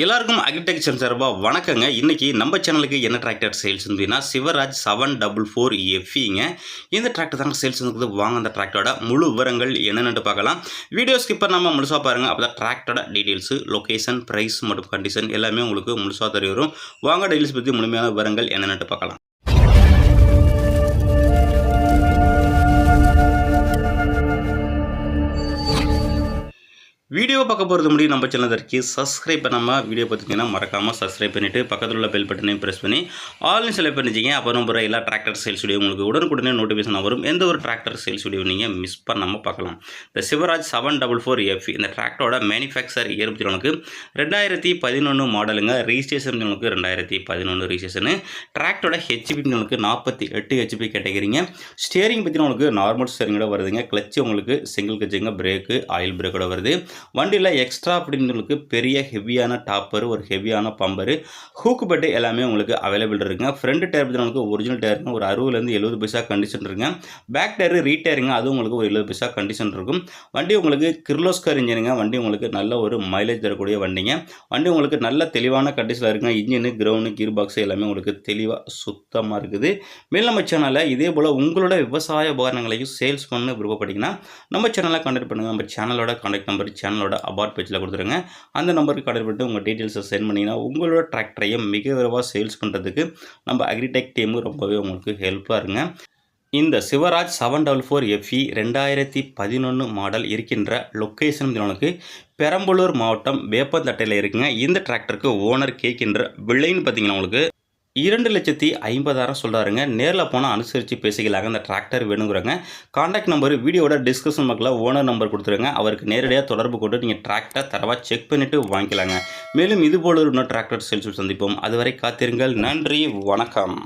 எல்லாருக்கும் அக்ரிடெக்சர் சார்பாக வணக்கங்க. இன்றைக்கி நம்ம சேனலுக்கு என்ன டிராக்டர் சேல்ஸ் இருந்ததுன்னா சிவராஜ் 744 எஃப்இங்க. இந்த டிராக்டர் தாங்க சேல்ஸ் இருக்குது. வாங்க அந்த டிராக்டரோட முழு விவரங்கள் என்னென்னு பார்க்கலாம். வீடியோ ஸ்கிப் பண்ணாமல் முழுசாக பாருங்கள். அப்போ தான் டிராக்டரோட டீட்டெயில்ஸு, லொக்கேஷன், ப்ரைஸ் மற்றும் கண்டிஷன் எல்லாமே உங்களுக்கு முழுசாக தெரிய வரும். வாங்க டீட்டெயில்ஸ் பற்றி முழுமையான விவரங்கள் என்னென்னு பார்க்கலாம். வீடியோ பார்க்க போகிறது முடியும். நம்ம சேனலுக்கு சப்ஸ்கிரைப் பண்ணாமல் வீடியோ பார்த்திங்கன்னா மறக்காமல் சப்ஸ்கிரைப் பண்ணிவிட்டு பக்கத்தில் உள்ள பெல் பட்டனையும் ப்ரெஸ் பண்ணி ஆல்னு செலக்ட் பண்ணிச்சிங்க. அப்புறம் போகிற எல்லா டிராக்டர் சேல்ஸ் வீடியோ உங்களுக்கு உடனுக்குடனே நோட்டிஃபிகேஷன் வரும். எந்த ஒரு டிராக்டர் சேல்ஸ் வீடியோ நீங்கள் மிஸ் பண்ணாமல் பார்க்கலாம். இந்த சிவராஜ் 744 எஃப்இ இந்த டிராக்டரோட மேனுஃபேக்சர் இயர் உங்களுக்கு 2011 மாடலுங்க. ரிஜிஸ்ட்ரேஷன் உங்களுக்கு 2011 ரிஜிஸ்ட்ரேஷனு. டிராக்டரோட ஹெச்பி உங்களுக்கு 48 ஹெச்பி கேட்டகரிங்க. ஸ்டியரிங் பற்றினா உங்களுக்கு நார்மல் ஸ்டியரிங்கோட வருதுங்க. கிளச்சு உங்களுக்கு சிங்கிள் கிளச்சுங்க, பிரேக்கு ஆயில் பிரேக்கோட வருது. வண்டியில் எக்ஸ்ட்ரா அப்படிங்களுக்கு பெரிய ஹெவியான டாப்பர், ஒரு ஹெவியான பம்பரு, ஹூக்கு பெட்டு எல்லாமே உங்களுக்கு அவைலபிள் இருக்குங்க. ஃப்ரண்ட் டயர் பற்றி உங்களுக்கு ஒரிஜினல் டயருங்க, ஒரு 60லேருந்து 70 பைசா கண்டிஷன் இருக்குங்க. பேக் டயரு ரீடயருங்க, அது உங்களுக்கு ஒரு 70 பைசா கண்டிஷன் இருக்கும். வண்டி உங்களுக்கு கிர்லோஸ்கர் இன்ஜினுங்க. வண்டி உங்களுக்கு நல்ல ஒரு மைலேஜ் தரக்கூடிய வண்டிங்க. வண்டி உங்களுக்கு நல்ல தெளிவான கண்டிஷனில் இருக்குங்க. இன்ஜினு, கிரவுண்டு, கீர் பாக்ஸ் எல்லாமே உங்களுக்கு தெளிவாக சுத்தமாக இருக்குது. மேல் நம்ம சேனலில் இதே போல் உங்களோட விவசாய உபகரணங்களையும் சேல்ஸ் பண்ண விருப்பப்பட்டீங்கன்னா நம்ம சேனலை கான்டாக்ட் பண்ணுங்கள். நம்ம சேனலோட கான்டாக்ட் நம்பர் சேனலோட அபார்ட் பேஜில் கொடுத்துருங்க. அந்த நம்பருக்கு கான்டாக்ட் பண்ணிட்டு உங்கள் டீட்டெயில்ஸை சென்ட் பண்ணிங்கன்னா உங்களோட டிராக்டரையை மிக விரைவாக சேல்ஸ் பண்ணுறதுக்கு நம்ம அக்ரிடெக் டீமு ரொம்பவே உங்களுக்கு ஹெல்ப்பாக இருங்க. இந்த சிவராஜ் 744 எஃப்இ 2011 மாடல் இருக்கின்ற லொக்கேஷன் உங்களுக்கு பெரம்பலூர் மாவட்டம் வேப்பந்தட்டையில் இருக்குங்க. இந்த டிராக்டருக்கு ஓனர் கேட்கின்ற விலைன்னு பார்த்தீங்கன்னா உங்களுக்கு 2,50,000 சொல்கிறாருங்க. நேரில் போனால் அனுசரித்து பேசிக்கலாங்க. அந்த டிராக்டர் வேணுங்கிறாங்க. கான்டாக்ட் நம்பர் வீடியோட டிஸ்கிரிப்ஷன் பக்கத்தில் ஓனர் நம்பர் கொடுத்துருங்க. அவருக்கு நேரடியாக தொடர்பு கொண்டு நீங்கள் டிராக்டர் தரவாக செக் பண்ணிவிட்டு வாங்கிக்கலாங்க. மேலும் இதுபோல் இன்னும் டிராக்டர் சேல்ஸ் சந்திப்போம். அதுவரை காத்திருங்கள். நன்றி, வணக்கம்.